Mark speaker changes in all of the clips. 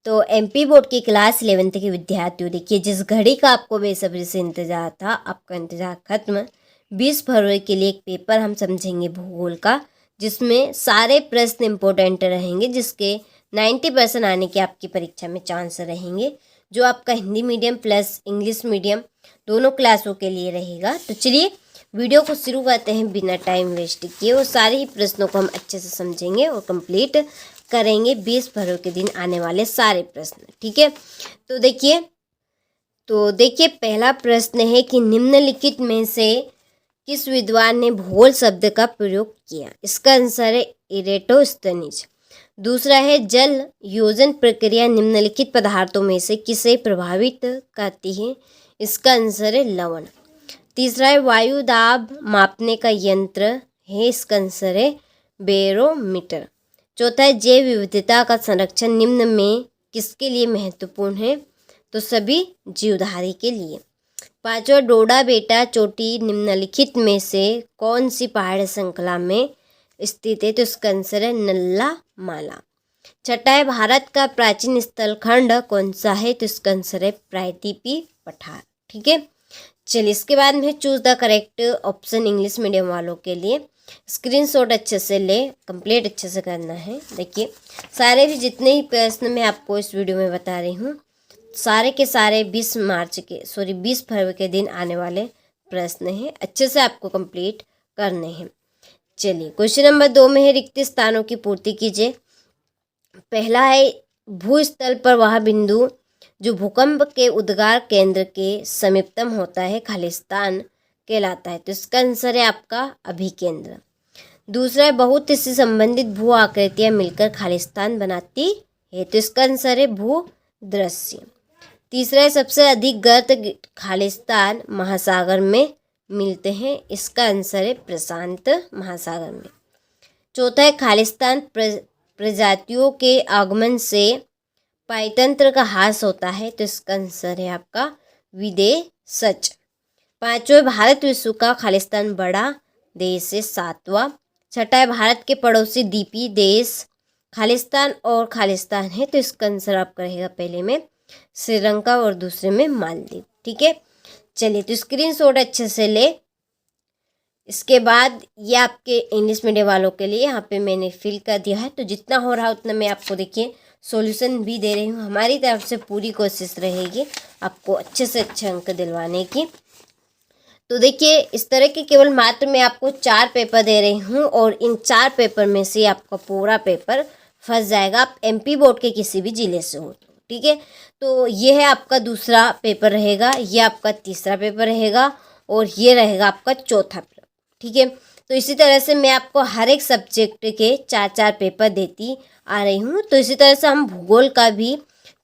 Speaker 1: तो MP board की class 11th के विद्यार्थियों, देखिए जिस घड़ी का आपको बेसब्री से इंतजार था, आपका इंतजार खत्म। 20 फरवरी के लिए एक पेपर हम समझेंगे भूगोल का, जिसमें सारे प्रश्न इम्पोर्टेंट रहेंगे, जिसके 90% आने के आपकी परीक्षा में चांस रहेंगे, जो आपका Hindi medium plus English medium दोनों क्लासों के लिए रहेगा। तो चलिए वीडियो को शुरू करते हैं बिना टाइम वेस्ट किए। वो सारे ही प्रश्नों को हम अच्छे से समझेंगे और कंप्लीट करेंगे 20 फरवरी के दिन आने वाले सारे प्रश्न, ठीक है। तो देखिए पहला प्रश्न है कि निम्नलिखित में से किस विद्वान ने भूगोल शब्द का प्रयोग किया? इसका आंसर है इरेटोस्थनीज। दूसरा है जल योजन प्रक्रिया निम्नलिखित पदार्थों में से किसे प्रभावित करती है? इसका आंसर है लवण। तीसरा है वायु दाब मापने का यंत्र है, इसका आंसर है बैरोमीटर। चौथा है जैव विविधता का संरक्षण निम्न में किसके लिए महत्वपूर्ण है? तो सभी जीवधारी के लिए। पांचवा डोडा बेटा चोटी निम्नलिखित में से कौन सी पहाड़ श्रृंखला में स्थित है? तो इसका आंसर है नल्ला माला। छठा है भारत का प्राचीन स्थल खंड कौन सा है? तो इसका आंसर है प्रायद्वीपीय पठार, ठीक है। चलिए इसके बाद में choose the correct option English medium वालों के लिए। स्क्रीनशॉट अच्छे से ले, कंप्लीट अच्छे से करना है। देखिए सारे भी जितने ही प्रश्न मैं आपको इस वीडियो में बता रही हूँ, सारे के सारे 20 फरवरी के दिन आने वाले प्रश्न हैं, अच्छे से आपको कंप्लीट करने हैं। चलिए क्वेश्चन नंबर 2 में है रिक्त स्थानों की पूर्ति कीजिए। पहला है भूस्थल पर वह बिंदु जो भूकंप के उद्गार केंद्र के समीपतम होता है खालिस्तान कहलाता है। तो इसका आंसर है आपका अभिकेंद्र। दूसरा है बहुत से संबंधित भू आकृतियां मिलकर खालिस्तान बनाती है। तो इसका आंसर है भूदृश्य। तीसरा है सबसे अधिक गर्त खालिस्तान महासागर में मिलते हैं। इसका आंसर है प्रशांत महासागर में। चौथा है खालिस्तान प्रजातियों के आगमन से पायतंत्र का ह्रास होता है। तो इसका आंसर है आपका विदेशज। पांचवें भारत विश्व का खालिस्तान बड़ा देश है, 7वां। छठा है भारत के पड़ोसी द्वीपीय देश खालिस्तान और खालिस्तान है। तो इसका आंसर आपका रहेगा पहले में श्रीलंका और दूसरे में मालदीव, ठीक है। चलिए तो स्क्रीनशॉट अच्छे से ले। इसके बाद ये आपके इंग्लिश मीडियम वालों के लिए यहाँ पे मैंने फिल कर दिया है। तो जितना हो रहा उतना मैं आपको देखिए सॉल्यूशन भी दे रही हूँ। हमारी तरफ से पूरी कोशिश रहेगी आपको अच्छे से अच्छे अंक दिलवाने की। तो देखिए इस तरह के केवल मात्र मैं आपको 4 पेपर दे रही हूँ और इन 4 पेपर में से आपका पूरा पेपर फंस जाएगा, आप एमपी बोर्ड के किसी भी जिले से हो, ठीक है। तो ये है आपका दूसरा पेपर रहेगा, ये आपका तीसरा पेपर रहेगा और ये रहेगा आपका चौथा पेपर, ठीक है। तो इसी तरह से मैं आपको हर एक सब्जेक्ट के 4-4 पेपर देती आ रही हूँ। तो इसी तरह से हम भूगोल का भी,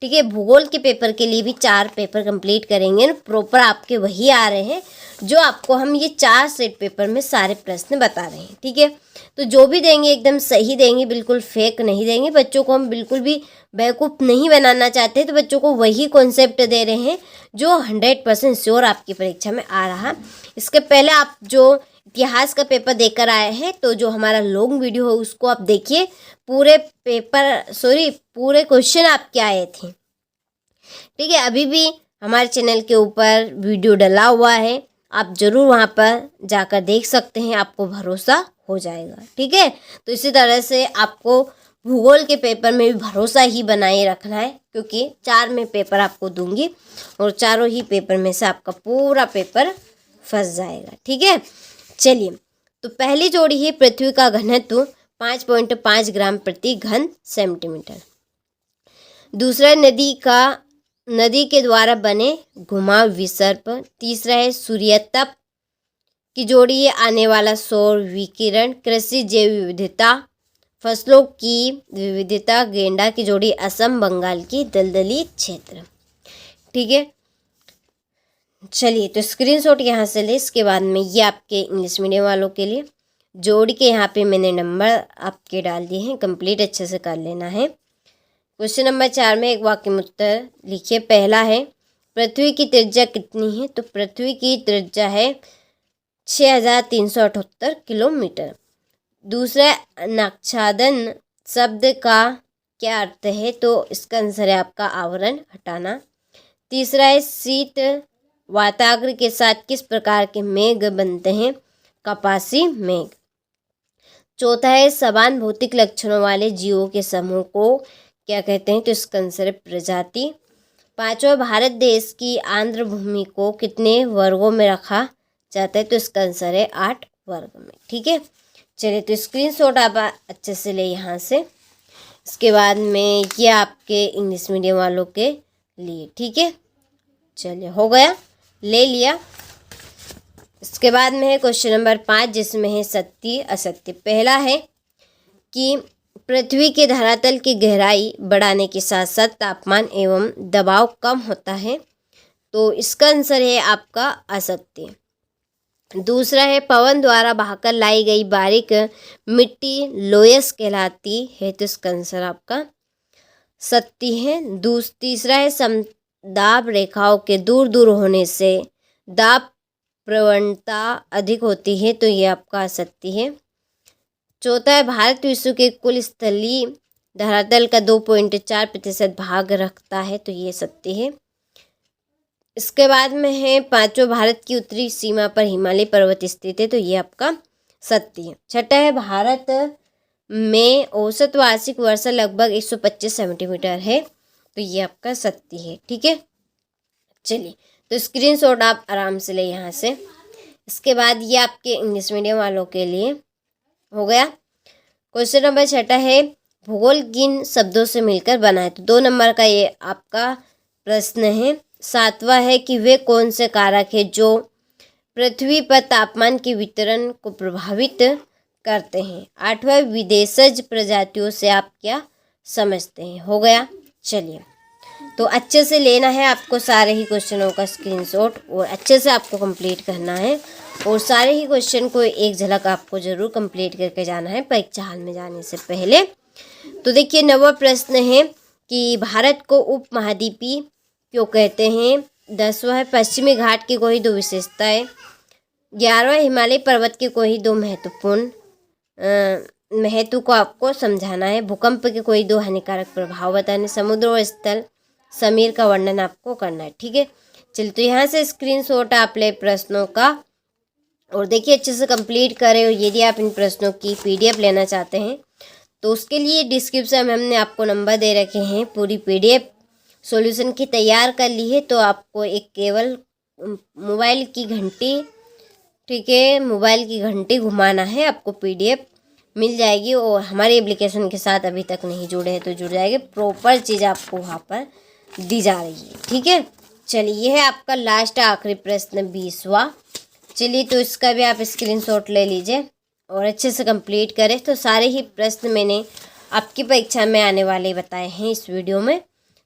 Speaker 1: ठीक है, भूगोल के पेपर के लिए भी 4 पेपर कंप्लीट करेंगे। प्रॉपर आपके वही आ रहे हैं जो आपको हम ये 4 सेट पेपर में सारे प्रश्न बता रहे हैं, ठीक है। तो जो भी देंगे एकदम सही देंगे, बिल्कुल फेक नहीं देंगे। बच्चों को हम बिल्कुल भी बेवकूफ़ नहीं बनाना चाहते, तो बच्चों को वही कॉन्सेप्ट दे रहे हैं जो 100% श्योर आपकी परीक्षा में आ रहा। इसके पहले आप जो इतिहास का पेपर देकर आए हैं, तो जो हमारा लॉन्ग वीडियो है उसको आप देखिए, पूरे क्वेश्चन आपके आए थे, ठीक है। अभी भी हमारे चैनल के ऊपर वीडियो डला हुआ है, आप ज़रूर वहाँ पर जाकर देख सकते हैं, आपको भरोसा हो जाएगा, ठीक है। तो इसी तरह से आपको भूगोल के पेपर में भी भरोसा ही बनाए रखना है, क्योंकि 4 में पेपर आपको दूंगी और चारों ही पेपर में से आपका पूरा पेपर फंस जाएगा, ठीक है। चलिए तो पहली जोड़ी है पृथ्वी का घनत्व 5.5 ग्राम प्रति घन सेंटीमीटर। दूसरा नदी के द्वारा बने घुमाव विसर्प। तीसरा है सूर्यतप की जोड़ी है आने वाला सौर विकिरण। कृषि जैव विविधता, फसलों की विविधता, गेंडा की जोड़ी असम बंगाल की दलदली क्षेत्र, ठीक है। चलिए तो स्क्रीनशॉट यहाँ से ले। इसके बाद में ये आपके इंग्लिश मीडियम वालों के लिए जोड़ के यहाँ पे मैंने नंबर आपके डाल दिए हैं, कंप्लीट अच्छे से कर लेना है। क्वेश्चन नंबर 4 में एक वाक्य में उत्तर लिखिए। पहला है पृथ्वी की त्रिज्या कितनी है? तो पृथ्वी की त्रिज्या है 6378 किलोमीटर। दूसरा, नाक्षादन शब्द का क्या अर्थ है? तो इसका आंसर है आपका आवरण हटाना। तीसरा है शीत वाताग्र के साथ किस प्रकार के मेघ बनते हैं? कपासी मेघ। चौथा है समान भौतिक लक्षणों वाले जीवों के समूह को क्या कहते हैं? तो इसका आंसर है प्रजाति। पांचवा, भारत देश की आंध्र भूमि को कितने वर्गों में रखा जाता है? तो इसका आंसर है 8 वर्ग में। ठीक है, चलिए तो स्क्रीनशॉट आप अच्छे से ले यहाँ से। इसके बाद में ये आपके इंग्लिश मीडियम वालों के लिए। ठीक है, चलिए हो गया, ले लिया। इसके बाद में है क्वेश्चन नंबर 5, जिसमें है सत्य असत्य। पहला है कि पृथ्वी के धरातल की गहराई बढ़ाने के साथ साथ तापमान एवं दबाव कम होता है, तो इसका आंसर है आपका असत्य। दूसरा है पवन द्वारा बहाकर लाई गई बारीक मिट्टी लोयस कहलाती है, तो इसका आंसर आपका सत्य है। तीसरा है समदाब रेखाओं के दूर दूर होने से दाब प्रवणता अधिक होती है, तो ये आपका असत्य है। चौथा है भारत विश्व के कुल स्थलीय धरातल का 2.4% भाग रखता है, तो ये सत्य है। इसके बाद में है पांचवा, भारत की उत्तरी सीमा पर हिमालय पर्वत स्थित है, तो ये आपका सत्य है। छठा है भारत में औसत वार्षिक वर्षा लगभग 125 सेंटीमीटर है, तो ये आपका सत्य है। ठीक है, चलिए तो स्क्रीनशॉट आप आराम से ले यहाँ से। इसके बाद ये आपके इंग्लिश मीडियम वालों के लिए हो गया। क्वेश्चन नंबर 6 है भूगोल किन शब्दों से मिलकर बना है? तो 2 नंबर का ये आपका प्रश्न है। 7वां है कि वे कौन से कारक है जो पृथ्वी पर तापमान के वितरण को प्रभावित करते हैं? 8वां, विदेशज प्रजातियों से आप क्या समझते हैं? हो गया, चलिए तो अच्छे से लेना है आपको सारे ही क्वेश्चनों का स्क्रीनशॉट और अच्छे से आपको कंप्लीट करना है, और सारे ही क्वेश्चन को एक झलक आपको जरूर कंप्लीट करके जाना है परीक्षा हॉल में जाने से पहले। तो देखिए 9वां प्रश्न है कि भारत को उपमहाद्वीपीय क्यों कहते हैं? 10वां है पश्चिमी घाट की कोई 2 विशेषताएं। 11वां, हिमालय पर्वत के कोई 2 महत्वपूर्ण महत्व को आपको समझाना है। भूकंप के कोई 2 हानिकारक प्रभाव बताने। समुद्र और स्थल समीर का वर्णन आपको करना है। ठीक है, चलिए तो यहाँ से स्क्रीनशॉट आप ले प्रश्नों का, और देखिए अच्छे से कंप्लीट करें। और यदि आप इन प्रश्नों की PDF लेना चाहते हैं तो उसके लिए डिस्क्रिप्शन में हमने आपको नंबर दे रखे हैं। पूरी PDF सॉल्यूशन की तैयार कर ली है, तो आपको एक केवल मोबाइल की घंटी, ठीक है, मोबाइल की घंटी घुमाना है, आपको PDF मिल जाएगी। और हमारे एप्लीकेशन के साथ अभी तक नहीं जुड़े हैं तो जुड़ जाएंगे, प्रॉपर चीज़ आपको वहाँ पर दी जा रही है। ठीक है, चलिए ये है आपका लास्ट आखिरी प्रश्न 20वां। चलिए तो इसका भी आप स्क्रीनशॉट ले लीजिए और अच्छे से कंप्लीट करें। तो सारे ही प्रश्न मैंने आपकी परीक्षा में आने वाले बताए हैं इस वीडियो में,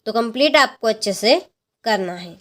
Speaker 1: तो कंप्लीट आपको अच्छे से करना है।